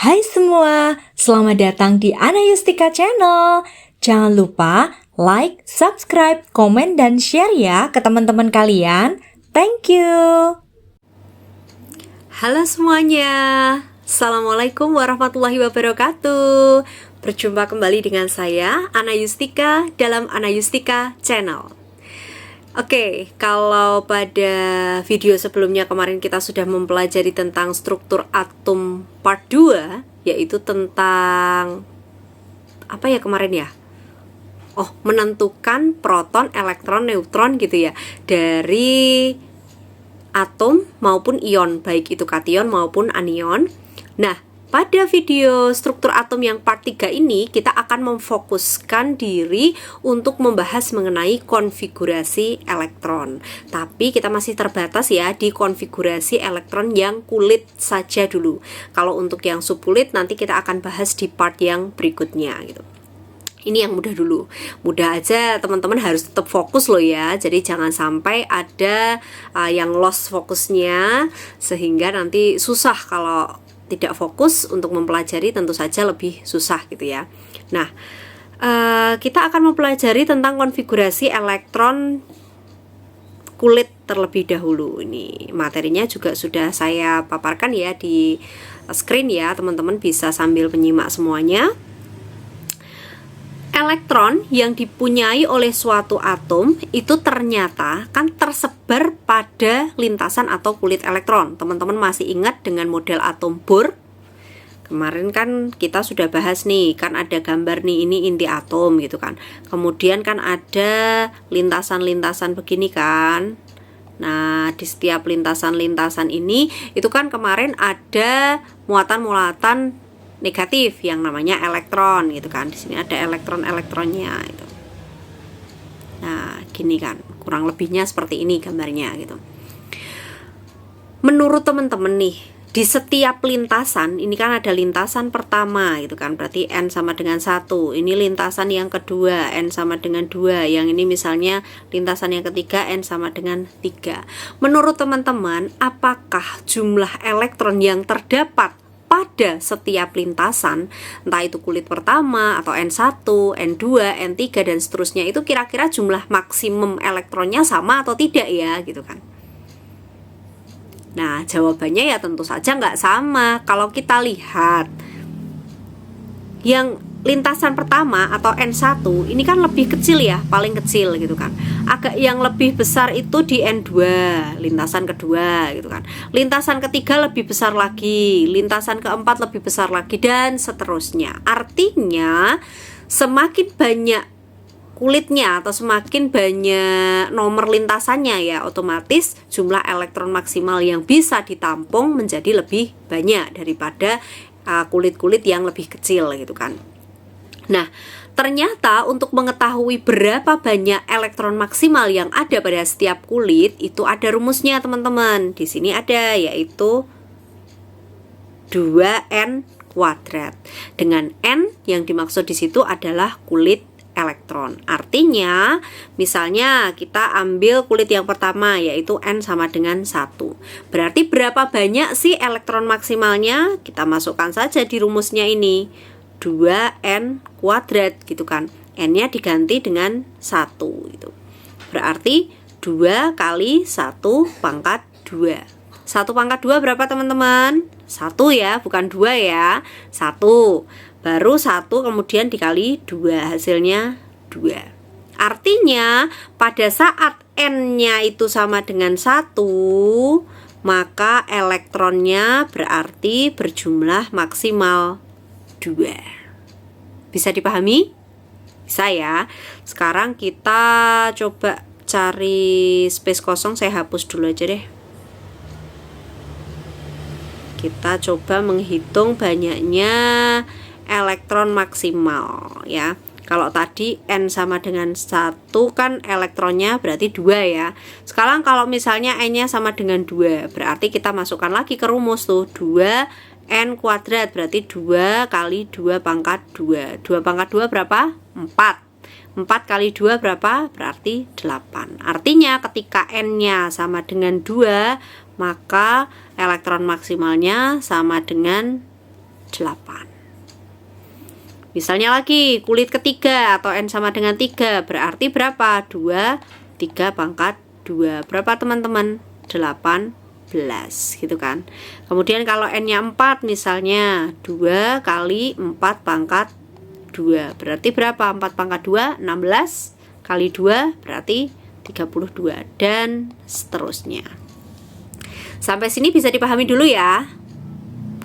Hai semua, selamat datang di Ana Yustika Channel. Jangan lupa like, subscribe, komen, dan share ya ke teman-teman kalian. Thank you. Halo semuanya, Assalamualaikum warahmatullahi wabarakatuh. Berjumpa kembali dengan saya, Ana Yustika, dalam Ana Yustika Channel. Oke, kalau pada video sebelumnya kemarin kita sudah mempelajari tentang struktur atom part 2, yaitu tentang apa ya kemarin ya? Menentukan proton, elektron, neutron gitu ya, dari atom maupun ion, baik itu kation maupun anion. Nah, pada video struktur atom yang part 3 ini kita akan memfokuskan diri untuk membahas mengenai konfigurasi elektron. Tapi kita masih terbatas ya di konfigurasi elektron yang kulit saja dulu. Kalau untuk yang subkulit nanti kita akan bahas di part yang berikutnya gitu. Ini yang mudah dulu. Mudah aja teman-teman harus tetap fokus loh ya. Jadi jangan sampai ada yang lost fokusnya sehingga nanti susah kalau tidak fokus untuk mempelajari, tentu saja lebih susah gitu ya. Nah, kita akan mempelajari tentang konfigurasi elektron kulit terlebih dahulu. Ini materinya juga sudah saya paparkan ya di screen ya. Teman-teman bisa sambil menyimak semuanya. Elektron yang dipunyai oleh suatu atom itu ternyata kan tersebar pada lintasan atau kulit elektron. Teman-teman masih ingat dengan model atom Bohr? Kemarin kan kita sudah bahas nih, kan ada gambar nih, ini inti atom gitu kan. Kemudian kan ada lintasan-lintasan begini kan. Nah, di setiap lintasan-lintasan ini itu kan kemarin ada muatan-muatan negatif yang namanya elektron gitu kan. Di sini ada elektron-elektronnya itu. Nah, gini kan, kurang lebihnya seperti ini gambarnya gitu. Menurut teman-teman nih, di setiap lintasan, ini kan ada lintasan pertama gitu kan, berarti N sama dengan 1. Ini lintasan yang kedua, N sama dengan 2. Yang ini misalnya lintasan yang ketiga, N sama dengan 3. Menurut teman-teman, apakah jumlah elektron yang terdapat pada setiap lintasan, entah itu kulit pertama atau N1, N2, N3 dan seterusnya, itu kira-kira jumlah maksimum elektronnya sama atau tidak ya gitu kan. Nah, jawabannya ya tentu saja nggak sama. Kalau kita lihat yang lintasan pertama atau N1 ini kan lebih kecil ya, paling kecil gitu kan. Agak yang lebih besar itu di N2, lintasan kedua gitu kan. Lintasan ketiga lebih besar lagi, lintasan keempat lebih besar lagi, dan seterusnya. Artinya semakin banyak kulitnya atau semakin banyak nomor lintasannya ya, otomatis jumlah elektron maksimal yang bisa ditampung menjadi lebih banyak daripada kulit-kulit yang lebih kecil gitu kan. Nah, ternyata untuk mengetahui berapa banyak elektron maksimal yang ada pada setiap kulit itu ada rumusnya teman-teman. Di sini ada, yaitu 2N kuadrat. Dengan N yang dimaksud di situ adalah kulit elektron. Artinya, misalnya kita ambil kulit yang pertama, yaitu N sama dengan 1. Berarti berapa banyak sih elektron maksimalnya? Kita masukkan saja di rumusnya ini, 2N kuadrat gitu kan. N-nya diganti dengan 1 gitu. Berarti 2 kali 1 pangkat 2. 1 pangkat 2 berapa teman-teman? 1 ya, bukan 2 ya. 1. Baru 1 kemudian dikali 2, hasilnya 2. Artinya pada saat N-nya itu sama dengan 1, maka elektronnya berarti berjumlah maksimal 2. Bisa dipahami? Bisa ya. Sekarang kita coba cari space kosong, saya hapus dulu aja deh. Kita coba menghitung banyaknya elektron maksimal ya. Kalau tadi N sama dengan 1 kan elektronnya berarti 2 ya. Sekarang kalau misalnya N-nya sama dengan 2, berarti kita masukkan lagi ke rumus tuh, 2N kuadrat, berarti 2 kali 2 pangkat 2. 2 pangkat 2 berapa? 4. 4 kali 2 berapa? Berarti 8. Artinya ketika N-nya sama dengan 2, maka elektron maksimalnya sama dengan 8. Misalnya lagi kulit ketiga atau N sama dengan 3, berarti berapa? 2, 3 pangkat 2. Berapa teman-teman? 18 gitu kan. Kemudian kalau N-nya 4 misalnya 2 kali 4 pangkat 2. Berarti berapa? 4 pangkat 2, 16 kali 2 berarti 32 dan seterusnya. Sampai sini bisa dipahami dulu ya.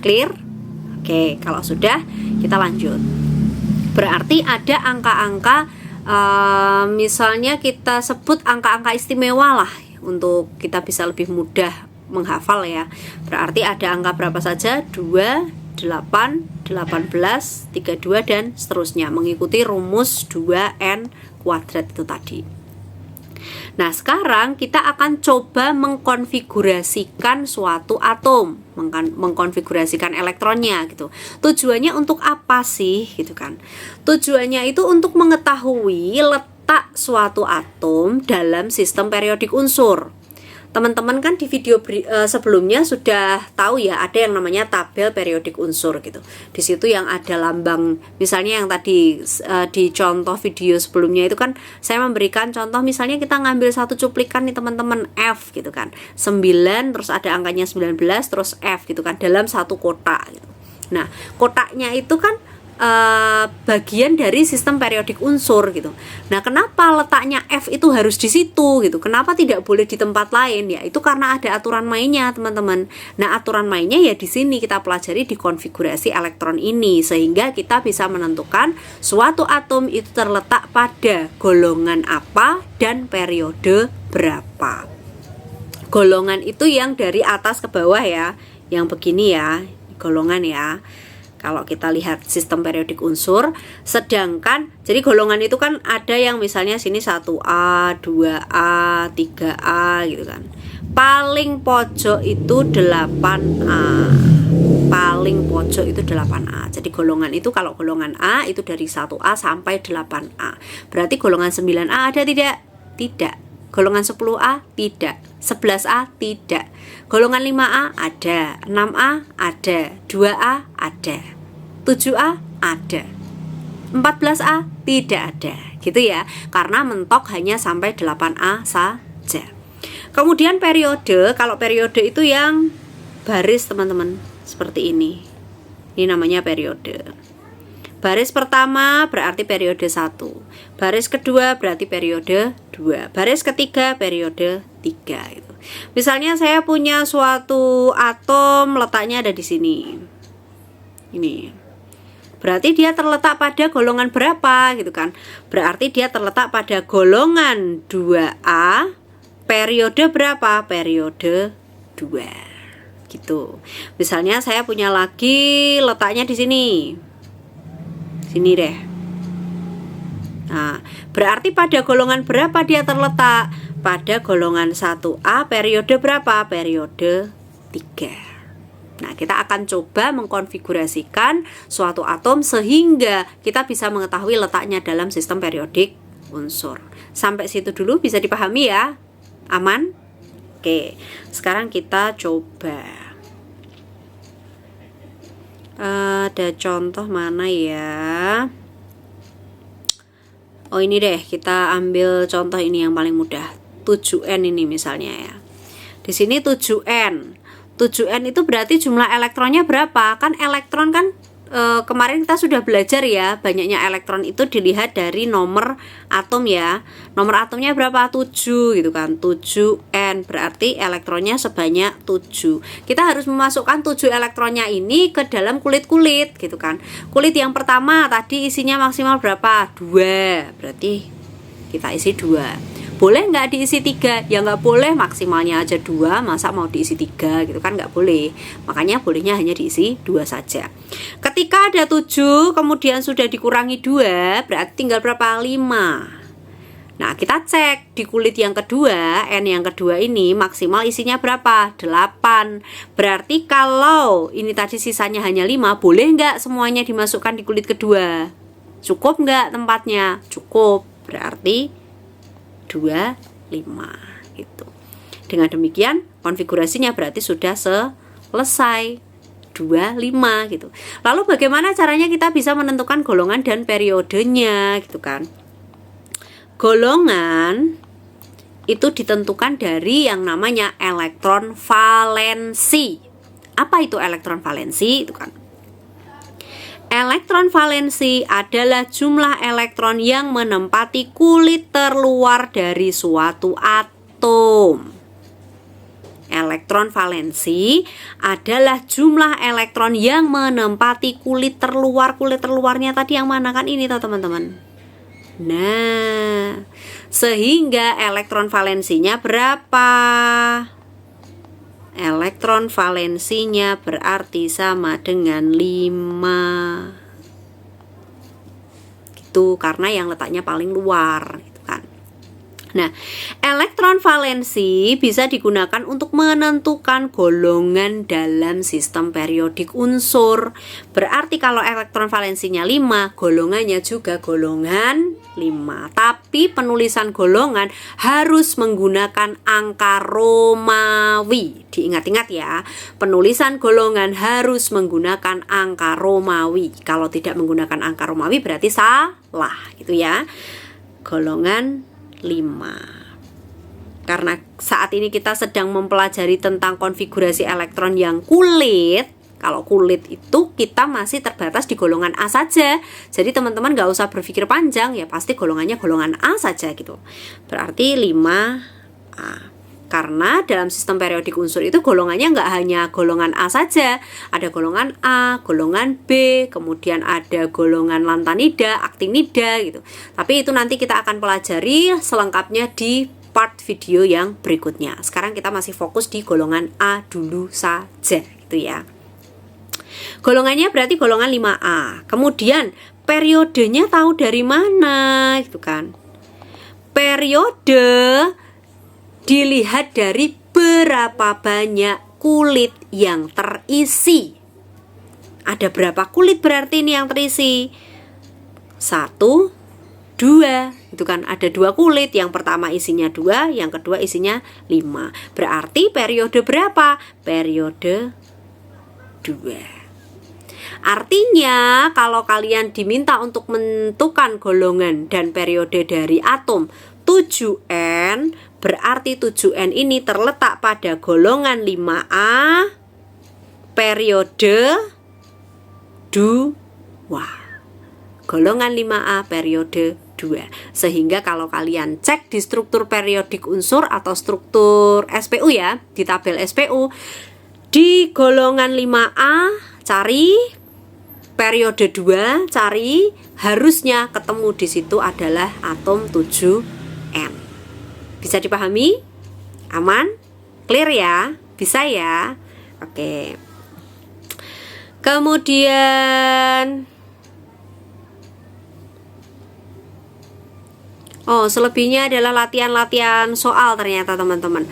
Clear? Oke, kalau sudah kita lanjut. Berarti ada angka-angka misalnya kita sebut angka-angka istimewa lah untuk kita bisa lebih mudah menghafal ya. Berarti ada angka berapa saja? 2, 8, 18, 32 dan seterusnya mengikuti rumus 2n kuadrat itu tadi. Nah, sekarang kita akan coba mengkonfigurasikan suatu atom, mengkonfigurasikan elektronnya gitu. Tujuannya untuk apa sih gitu kan? Tujuannya itu untuk mengetahui letak suatu atom dalam sistem periodik unsur. Teman-teman kan di video sebelumnya sudah tahu ya, ada yang namanya tabel periodik unsur gitu. Di situ yang ada lambang, misalnya yang tadi di contoh video sebelumnya itu kan saya memberikan contoh, misalnya kita ngambil satu cuplikan nih teman-teman, F gitu kan, 9 terus ada angkanya 19 terus F gitu kan, dalam satu kotak gitu. Nah, kotaknya itu kan bagian dari sistem periodik unsur gitu. Nah, kenapa letaknya F itu harus di situ gitu? Kenapa tidak boleh di tempat lain? Ya, itu karena ada aturan mainnya, teman-teman. Nah, aturan mainnya ya di sini kita pelajari di konfigurasi elektron ini, sehingga kita bisa menentukan suatu atom itu terletak pada golongan apa dan periode berapa. Golongan itu yang dari atas ke bawah ya, yang begini ya, golongan ya. Kalau kita lihat sistem periodik unsur, sedangkan jadi golongan itu kan ada yang misalnya sini 1A, 2A, 3A gitu kan. Paling pojok itu 8A. Paling pojok itu 8A. Jadi golongan itu kalau golongan A itu dari 1A sampai 8A. Berarti golongan 9A ada tidak? Tidak. Golongan 10A tidak, 11A tidak, golongan 5A ada, 6A ada, 2A ada, 7A ada, 14A tidak ada, gitu ya, karena mentok hanya sampai 8A saja. Kemudian periode, kalau periode itu yang baris teman-teman, seperti ini namanya periode. Baris pertama berarti periode 1, baris kedua berarti periode 2, baris ketiga periode 3 gitu. Misalnya saya punya suatu atom letaknya ada di sini. Ini. Berarti dia terletak pada golongan berapa gitu kan? Berarti dia terletak pada golongan 2A, periode berapa? Periode 2. Gitu. Misalnya saya punya lagi letaknya di sini. Sini deh. Nah, berarti pada golongan berapa dia terletak? Pada golongan 1A, periode berapa? Periode 3. Nah, kita akan coba mengkonfigurasikan suatu atom sehingga kita bisa mengetahui letaknya dalam sistem periodik unsur. Sampai situ dulu bisa dipahami ya? Aman? Oke, sekarang kita coba. Ada contoh mana ya? Oh, ini deh, kita ambil contoh ini yang paling mudah. 7N ini misalnya ya. Di sini 7N. 7N itu berarti jumlah elektronnya berapa? Kan elektron kan kemarin kita sudah belajar ya, banyaknya elektron itu dilihat dari nomor atom ya. Nomor atomnya berapa? 7 gitu kan. 7N berarti elektronnya sebanyak 7. Kita harus memasukkan 7 elektronnya ini ke dalam kulit-kulit gitu kan. Kulit yang pertama tadi isinya maksimal berapa? 2. Berarti kita isi 2. Boleh nggak diisi 3? Ya nggak boleh, maksimalnya aja 2, masa mau diisi 3 gitu kan, nggak boleh. Makanya bolehnya hanya diisi 2 saja. Ketika ada 7 kemudian sudah dikurangi 2, berarti tinggal berapa? 5. Nah, kita cek di kulit yang kedua, N yang kedua ini maksimal isinya berapa? 8. Berarti kalau ini tadi sisanya hanya 5, boleh nggak semuanya dimasukkan di kulit kedua? Cukup nggak tempatnya? Cukup. Berarti 2, 5 gitu. Dengan demikian konfigurasinya berarti sudah selesai. 2, 2, 5 gitu. Lalu bagaimana caranya kita bisa menentukan golongan dan periodenya gitu kan? Golongan itu ditentukan dari yang namanya elektron valensi. Apa itu elektron valensi? Itu kan. Elektron valensi adalah jumlah elektron yang menempati kulit terluar dari suatu atom. Elektron valensi adalah jumlah elektron yang menempati kulit terluar. Kulit terluarnya tadi yang mana kan ini toh teman-teman. Nah, sehingga elektron valensinya berapa? Elektron valensinya berarti sama dengan 5. Gitu, karena yang letaknya paling luar gitu kan. Nah, elektron valensi bisa digunakan untuk menentukan golongan dalam sistem periodik unsur. Berarti kalau elektron valensinya 5, golongannya juga golongan 5. Tapi penulisan golongan harus menggunakan angka Romawi. Diingat-ingat ya, penulisan golongan harus menggunakan angka Romawi. Kalau tidak menggunakan angka Romawi berarti salah gitu ya. Golongan 5. Karena saat ini kita sedang mempelajari tentang konfigurasi elektron yang kulit. Kalau kulit itu kita masih terbatas di golongan A saja. Jadi teman-teman gak usah berpikir panjang, ya pasti golongannya golongan A saja gitu. Berarti 5A. Karena dalam sistem periodik unsur itu golongannya nggak hanya golongan A saja. Ada golongan A, golongan B, kemudian ada golongan lantanida, aktinida gitu. Tapi itu nanti kita akan pelajari selengkapnya di part video yang berikutnya. Sekarang kita masih fokus di golongan A dulu saja gitu ya. Golongannya berarti golongan 5A. Kemudian periodenya tahu dari mana gitu kan? Periode dilihat dari berapa banyak kulit yang terisi. Ada berapa kulit berarti ini yang terisi? 1, 2, itu kan ada 2 kulit. Yang pertama isinya 2, yang kedua isinya 5. Berarti periode berapa? Periode 2. Artinya kalau kalian diminta untuk menentukan golongan dan periode dari atom 7N, berarti 7N ini terletak pada golongan 5A periode 2. Golongan 5A periode 2. Sehingga kalau kalian cek di struktur periodik unsur atau struktur SPU ya, di tabel SPU, di golongan 5A cari periode 2, cari, harusnya ketemu di situ adalah atom 7N. Bisa dipahami? Aman? Clear ya? Bisa ya? Oke. Kemudian selebihnya adalah latihan-latihan soal ternyata teman-teman.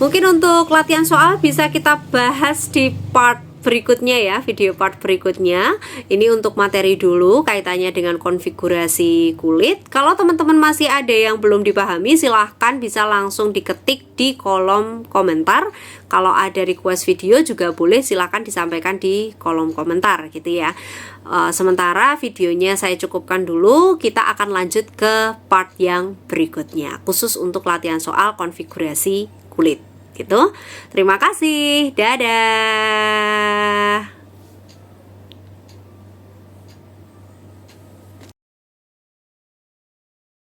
Mungkin untuk latihan soal bisa kita bahas di part berikutnya ya, video part berikutnya. Ini untuk materi dulu kaitannya dengan konfigurasi kulit. Kalau teman-teman masih ada yang belum dipahami, silahkan bisa langsung diketik di kolom komentar. Kalau ada request video juga boleh, silahkan disampaikan di kolom komentar gitu ya. Sementara videonya saya cukupkan dulu, kita akan lanjut ke part yang berikutnya, khusus untuk latihan soal konfigurasi kulit gitu. Terima kasih, dadah.